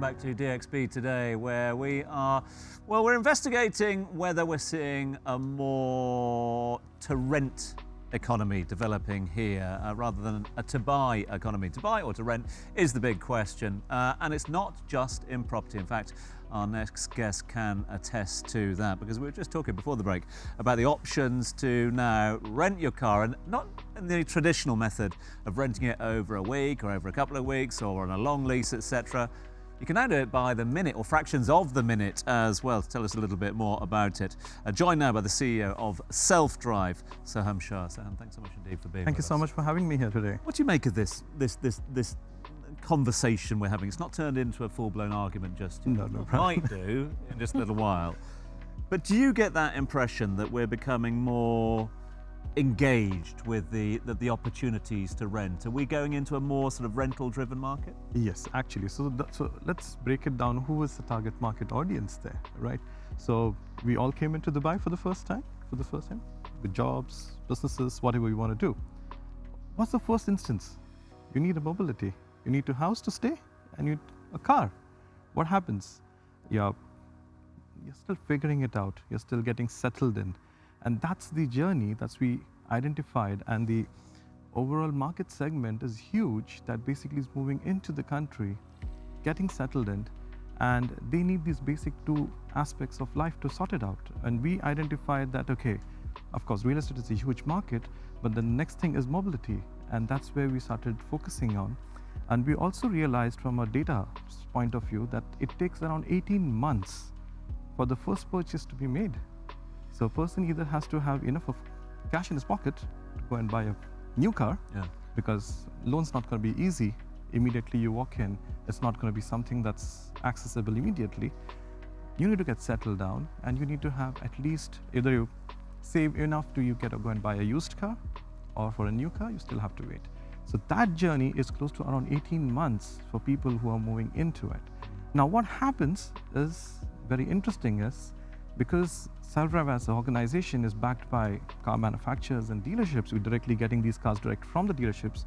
welcome back to DXB today, where we're investigating whether we're seeing a more to-rent economy developing here rather than a to-buy economy. To buy or to rent is the big question, and it's not just in property. In fact, our next guest can attest to that, because we were just talking before the break about the options to now rent your car, and not in the traditional method of renting it over a week or over a couple of weeks or on a long lease, etc. You can now do it by the minute or fractions of the minute as well. To tell us a little bit more about it, joined now by the CEO of SelfDrive, Soham Shah. Soham, thanks so much indeed for being with us. Thank you so much for having me here today. What do you make of this conversation we're having? It's not turned into a full-blown argument just yet. No It problem. might do in just a little while. But do you get that impression that we're becoming more engaged with the opportunities to rent? Are we going into a more sort of rental-driven market? Yes, actually. So let's break it down. Who is the target market audience there, right? So we all came into Dubai for the first time, with jobs, businesses, whatever you want to do. What's the first instance? You need a mobility. You need a house to stay, and you need a car. What happens? You're still figuring it out. You're still getting settled in. And that's the journey that we identified, and the overall market segment is huge, that basically is moving into the country, getting settled in, and they need these basic two aspects of life to sort it out. And we identified that, okay, of course, real estate is a huge market, but the next thing is mobility, and that's where we started focusing on. And we also realized from a data point of view that it takes around 18 months for the first purchase to be made. So a person either has to have enough of cash in his pocket to go and buy a new car, because loan's not going to be easy. Immediately you walk in, it's not going to be something that's accessible immediately. You need to get settled down, and you need to have at least, either you save enough to go and buy a used car, or for a new car, you still have to wait. So that journey is close to around 18 months for people who are moving into it. Now what happens is very interesting, is because SelfDrive as an organization is backed by car manufacturers and dealerships, we're directly getting these cars direct from the dealerships.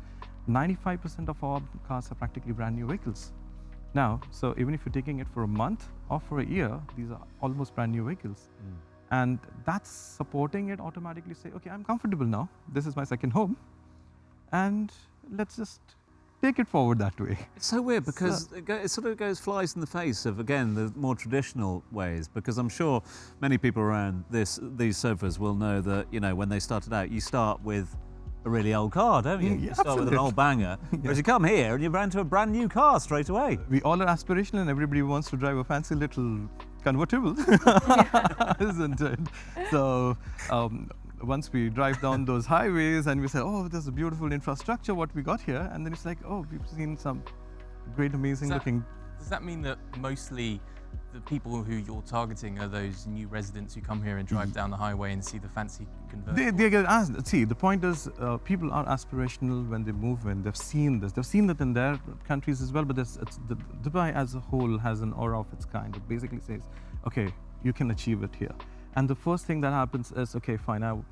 95% of our cars are practically brand new vehicles. Now, so even if you're taking it for a month or for a year, these are almost brand new vehicles. And that's supporting it automatically say, okay, I'm comfortable now. This is my second home. And let's just take it forward that way. It's so weird, because it sort of flies in the face of, again, the more traditional ways, because I'm sure many people around these sofas will know that, you know, when they started out, you start with a really old car, don't you? You start with an old banger, whereas you come here and you're into a brand new car straight away. We all are aspirational, and everybody wants to drive a fancy little convertible, isn't it? So once we drive down those highways and we say, oh, there's a beautiful infrastructure, what we got here, and then it's like, oh, we've seen some great, amazing looking. Does that mean that mostly the people who you're targeting are those new residents who come here and drive down the highway and see the fancy convertible? They get asked. See, the point is, people are aspirational when they move in. They've seen this. They've seen that in their countries as well, but Dubai as a whole has an aura of its kind. It basically says, okay, you can achieve it here. And the first thing that happens is, okay, fine, now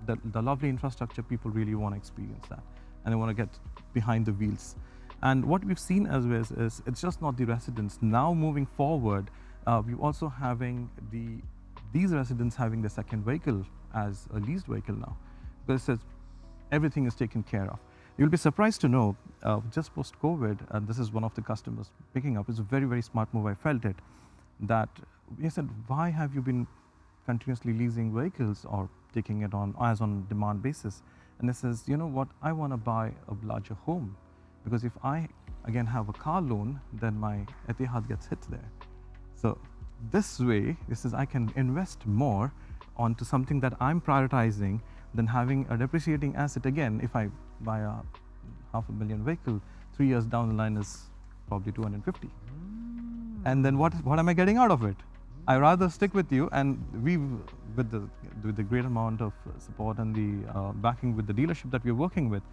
the lovely infrastructure, people really want to experience that, and they want to get behind the wheels. And what we've seen as well is it's just not the residents. Now moving forward, we're also having these residents having the second vehicle as a leased vehicle now, because everything is taken care of. You'll be surprised to know, just post-COVID, and this is one of the customers picking up, it's a very, very smart move, I felt it, that we said, why have you been continuously leasing vehicles or taking it on as on demand basis? And it says, you know what, I want to buy a larger home, because if I again have a car loan, then my Etihad gets hit there. So this way, this is, I can invest more onto something that I'm prioritizing than having a depreciating asset. Again, if I buy a $500,000 vehicle, 3 years down the line is probably 250. And then what am I getting out of it? I rather stick with you, and with the great amount of support and the backing with the dealership that we're working with,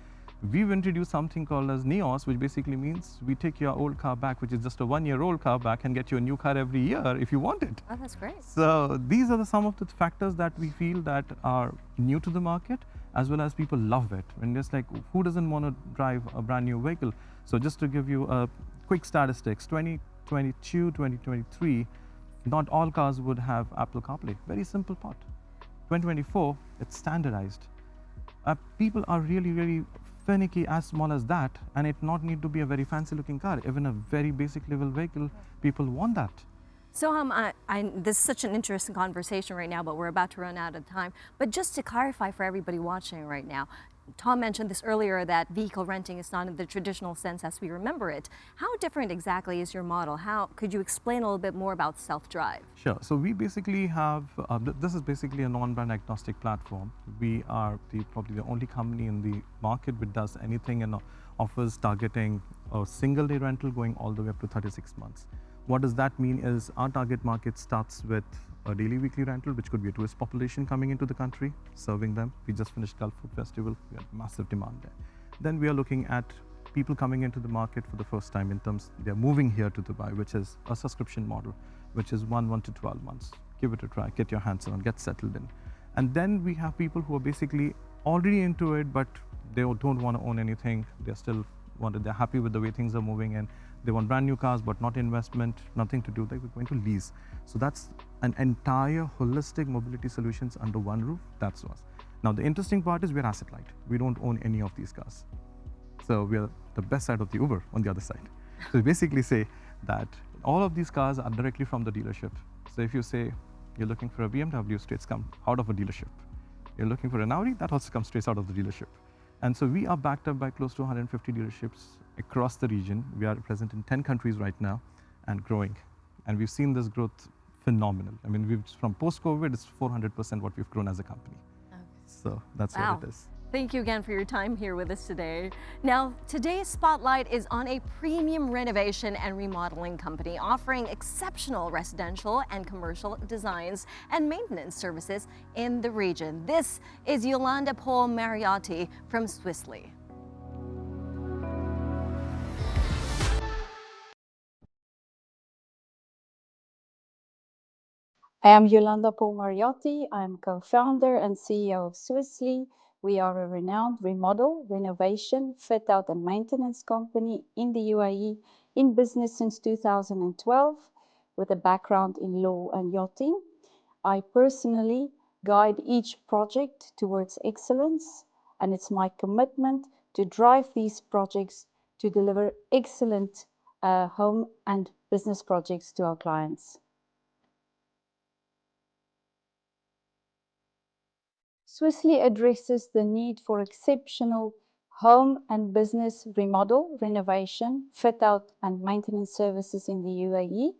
we've introduced something called as NEOS, which basically means we take your old car back, which is just a 1-year-old car back, and get you a new car every year if you want it. Oh, that's great. So these are some of the factors that we feel that are new to the market, as well as people love it. And just like, who doesn't want to drive a brand new vehicle? So just to give you a quick statistics, 2022, 2023, not all cars would have Apple CarPlay. Very simple part. 2024, it's standardized. People are really finicky as small as that, and it not need to be a very fancy looking car. Even a very basic level vehicle, people want that. So this is such an interesting conversation right now, but we're about to run out of time. But just to clarify for everybody watching right now, Tom mentioned this earlier, that vehicle renting is not in the traditional sense as we remember it. How different exactly is your model? Could you explain a little bit more about SelfDrive? Sure. So we basically have, this is basically a non-brand agnostic platform. We are probably the only company in the market which does anything and offers targeting a single day rental going all the way up to 36 months. What does that mean is our target market starts with a daily weekly rental, which could be a tourist population coming into the country, serving them. We just finished Gulf Food Festival, we had massive demand there. Then we are looking at people coming into the market for the first time in terms, they're moving here to Dubai, which is a subscription model, which is 1 to 12 months. Give it a try, get your hands on, get settled in. And then we have people who are basically already into it, but they don't want to own anything. They're happy with the way things are moving in. They want brand new cars, but not investment, nothing to do. They're going to lease. So that's an entire holistic mobility solutions under one roof. That's us. Now, the interesting part is we're asset light. We don't own any of these cars. So we're the best side of the Uber on the other side. So we basically say that all of these cars are directly from the dealership. So if you say you're looking for a BMW, straight come out of a dealership. You're looking for an Audi, that also comes straight out of the dealership. And so we are backed up by close to 150 dealerships across the region. We are present in 10 countries right now and growing. And we've seen this growth phenomenal. I mean, from post-COVID, it's 400% what we've grown as a company. Okay. So that's what it is. Thank you again for your time here with us today. Now, today's spotlight is on a premium renovation and remodeling company offering exceptional residential and commercial designs and maintenance services in the region. This is Yolanda Paul Mariotti from Swissly. I am Yolanda Paul Mariotti. I am co-founder and CEO of Swissly. We are a renowned remodel, renovation, fit-out and maintenance company in the UAE, in business since 2012, with a background in law and yachting. I personally guide each project towards excellence, and it's my commitment to drive these projects to deliver excellent home and business projects to our clients. Swissly addresses the need for exceptional home and business remodel, renovation, fit-out and maintenance services in the UAE,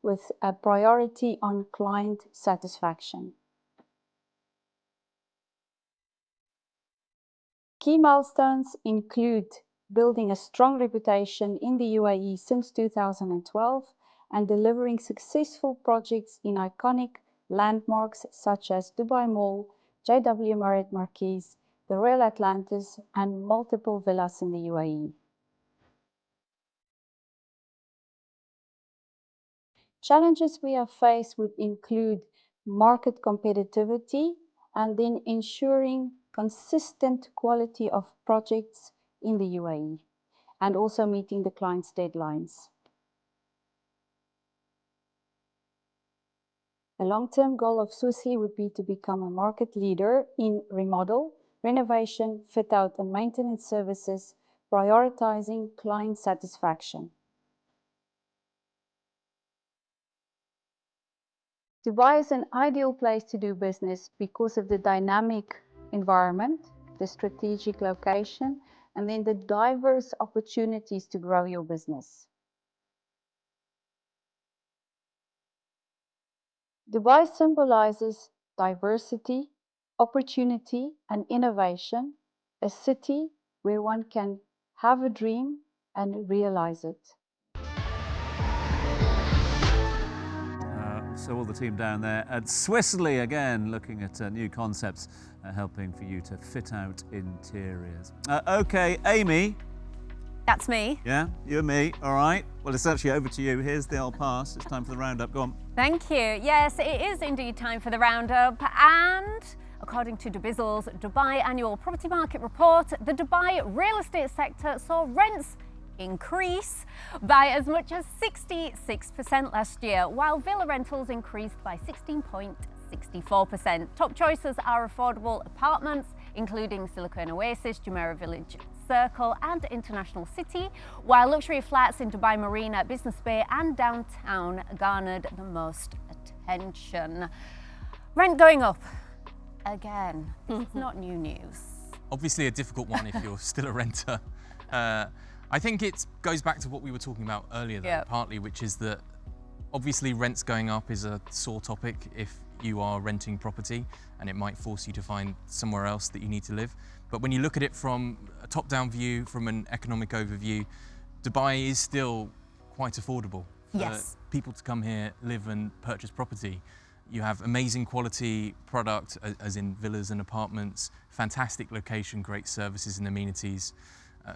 with a priority on client satisfaction. Key milestones include building a strong reputation in the UAE since 2012 and delivering successful projects in iconic landmarks such as Dubai Mall, JW Marriott Marquis, the Royal Atlantis, and multiple villas in the UAE. Challenges we have faced would include market competitivity and then ensuring consistent quality of projects in the UAE and also meeting the client's deadlines. A long-term goal of Swissly would be to become a market leader in remodel, renovation, fit-out and maintenance services, prioritizing client satisfaction. Dubai is an ideal place to do business because of the dynamic environment, the strategic location, and then the diverse opportunities to grow your business. Dubai symbolizes diversity, opportunity, and innovation, a city where one can have a dream and realize it. So all the team down there at Swissly again looking at new concepts, helping for you to fit out interiors. Okay, Amy. That's me. Yeah, you and me, all right. Well, it's actually over to you. Here's the old pass. It's time for the roundup. Go on. Thank you. Yes, it is indeed time for the roundup. And according to Dubizzle's Dubai Annual Property Market Report, the Dubai real estate sector saw rents increase by as much as 66% last year, while villa rentals increased by 16.64%. Top choices are affordable apartments, including Silicon Oasis, Jumeirah Village Circle and International City, while luxury flats in Dubai Marina, Business Bay and downtown garnered the most attention. Rent going up again. It's not new news. Obviously a difficult one if you're still a renter. I think it goes back to what we were talking about earlier though, partly, which is that obviously rents going up is a sore topic if you are renting property, and it might force you to find somewhere else that you need to live. But when you look at it from a top-down view, from an economic overview, Dubai is still quite affordable for people to come here, live and purchase property. You have amazing quality product, as in villas and apartments, fantastic location, great services and amenities.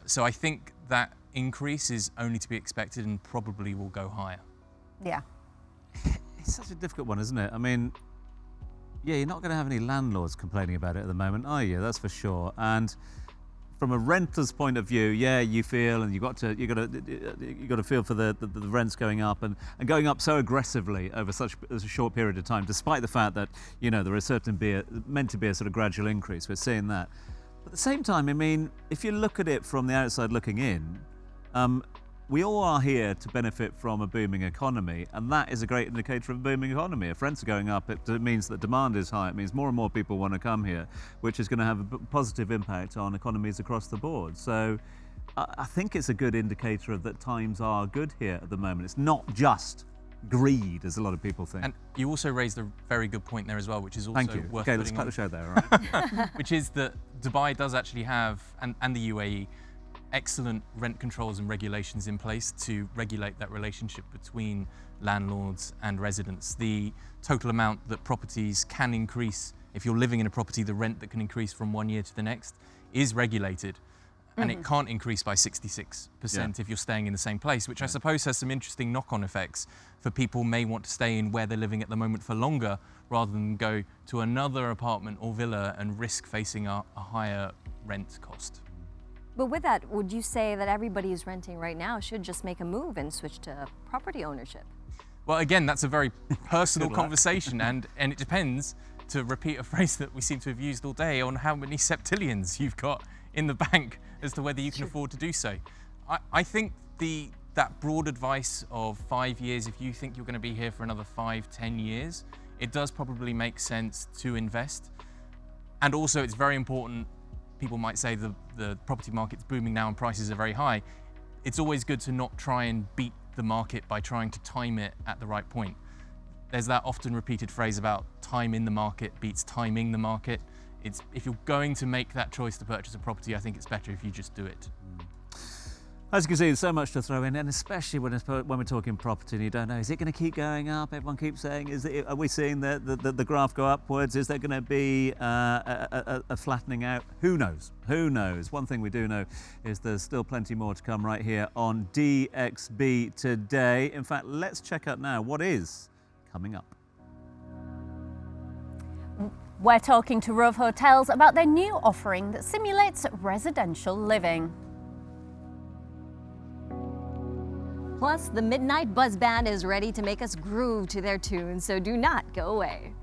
So I think that increase is only to be expected and probably will go higher. Yeah. It's such a difficult one, isn't it? I mean, yeah, you're not going to have any landlords complaining about it at the moment, are you? That's for sure. And from a renter's point of view, yeah, you feel, and you got to feel for the rents going up and going up so aggressively over such a short period of time, despite the fact that, you know, there is meant to be a sort of gradual increase. We're seeing that. But at the same time, I mean, if you look at it from the outside looking in, we all are here to benefit from a booming economy, and that is a great indicator of a booming economy. If rents are going up, it means that demand is high. It means more and more people want to come here, which is going to have a positive impact on economies across the board. So I think it's a good indicator of that times are good here at the moment. It's not just greed, as a lot of people think. And you also raised a very good point there as well, which is also worth Okay, let's putting cut on. the show there, all right? Which is that Dubai does actually have, and the UAE, excellent rent controls and regulations in place to regulate that relationship between landlords and residents. The total amount that properties can increase, if you're living in a property, the rent that can increase from one year to the next is regulated. And it can't increase by 66% if you're staying in the same place, which I suppose has some interesting knock-on effects for people who may want to stay in where they're living at the moment for longer, rather than go to another apartment or villa and risk facing a higher rent cost. But with that, would you say that everybody who's renting right now should just make a move and switch to property ownership? Well, again, that's a very personal conversation, and it depends, to repeat a phrase that we seem to have used all day, on how many septillions you've got in the bank as to whether you can afford to do so. I think that broad advice of 5 years, if you think you're going to be here for another 5-10 years, it does probably make sense to invest. And also it's very important. People might say the property market's booming now and prices are very high. It's always good to not try and beat the market by trying to time it at the right point. There's that often repeated phrase about time in the market beats timing the market. If you're going to make that choice to purchase a property, I think it's better if you just do it. As you can see, there's so much to throw in, and especially when we're talking property and you don't know, is it going to keep going up? Everyone keeps saying, are we seeing the graph go upwards? Is there going to be a flattening out? Who knows? Who knows? One thing we do know is there's still plenty more to come right here on DXB today. In fact, let's check out now what is coming up. We're talking to Rove Hotels about their new offering that simulates residential living. Plus, the Midnight Buzz Band is ready to make us groove to their tunes, so do not go away.